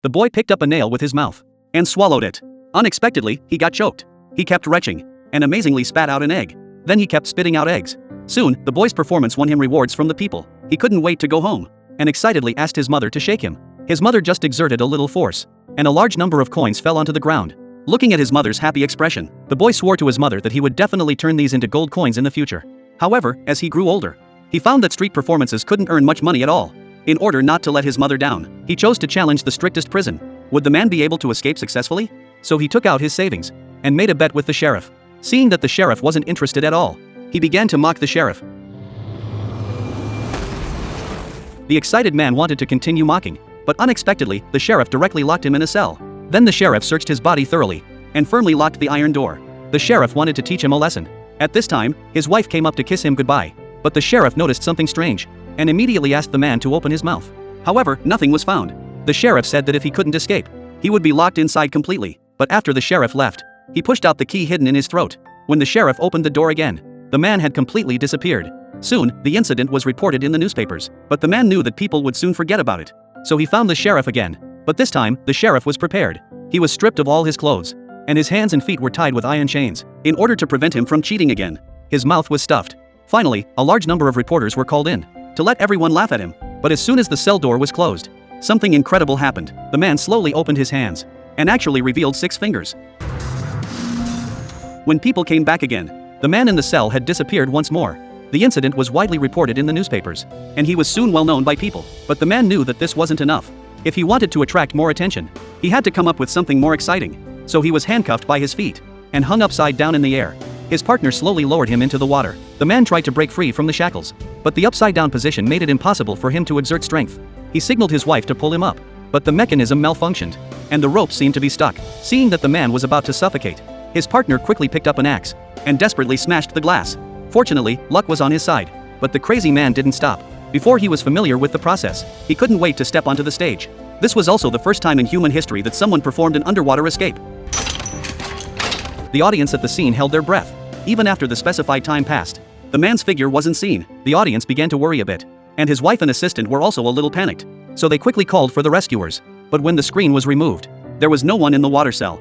The boy picked up a nail with his mouth and swallowed it. Unexpectedly, he got choked. He kept retching and amazingly spat out an egg. Then he kept spitting out eggs. Soon, the boy's performance won him rewards from the people. He couldn't wait to go home and excitedly asked his mother to shake him. His mother just exerted a little force, and a large number of coins fell onto the ground. Looking at his mother's happy expression, the boy swore to his mother that he would definitely turn these into gold coins in the future. However, as he grew older, he found that street performances couldn't earn much money at all. In order not to let his mother down, he chose to challenge the strictest prison. Would the man be able to escape successfully? So he took out his savings and made a bet with the sheriff. Seeing that the sheriff wasn't interested at all, he began to mock the sheriff. The excited man wanted to continue mocking, but unexpectedly, the sheriff directly locked him in a cell. Then the sheriff searched his body thoroughly and firmly locked the iron door. The sheriff wanted to teach him a lesson. At this time, his wife came up to kiss him goodbye, but the sheriff noticed something strange and immediately asked the man to open his mouth. However, nothing was found. The sheriff said that if he couldn't escape, he would be locked inside completely, but after the sheriff left, he pushed out the key hidden in his throat. When the sheriff opened the door again, the man had completely disappeared. Soon, the incident was reported in the newspapers, but the man knew that people would soon forget about it. So he found the sheriff again, but this time, the sheriff was prepared. He was stripped of all his clothes, and his hands and feet were tied with iron chains, in order to prevent him from cheating again. His mouth was stuffed. Finally, a large number of reporters were called in to let everyone laugh at him, but as soon as the cell door was closed, something incredible happened. The man slowly opened his hands and actually revealed 6 fingers. When people came back again, the man in the cell had disappeared once more. The incident was widely reported in the newspapers, and he was soon well known by people. But the man knew that this wasn't enough. If he wanted to attract more attention, he had to come up with something more exciting. So he was handcuffed by his feet and hung upside down in the air. His partner slowly lowered him into the water. The man tried to break free from the shackles, but the upside-down position made it impossible for him to exert strength. He signaled his wife to pull him up, but the mechanism malfunctioned, and the rope seemed to be stuck. Seeing that the man was about to suffocate, his partner quickly picked up an axe and desperately smashed the glass. Fortunately, luck was on his side, but the crazy man didn't stop. Before he was familiar with the process, he couldn't wait to step onto the stage. This was also the first time in human history that someone performed an underwater escape. The audience at the scene held their breath. Even after the specified time passed, the man's figure wasn't seen. The audience began to worry a bit, and his wife and assistant were also a little panicked. So they quickly called for the rescuers. But when the screen was removed, there was no one in the water cell.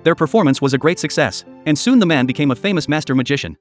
Their performance was a great success, and soon the man became a famous master magician.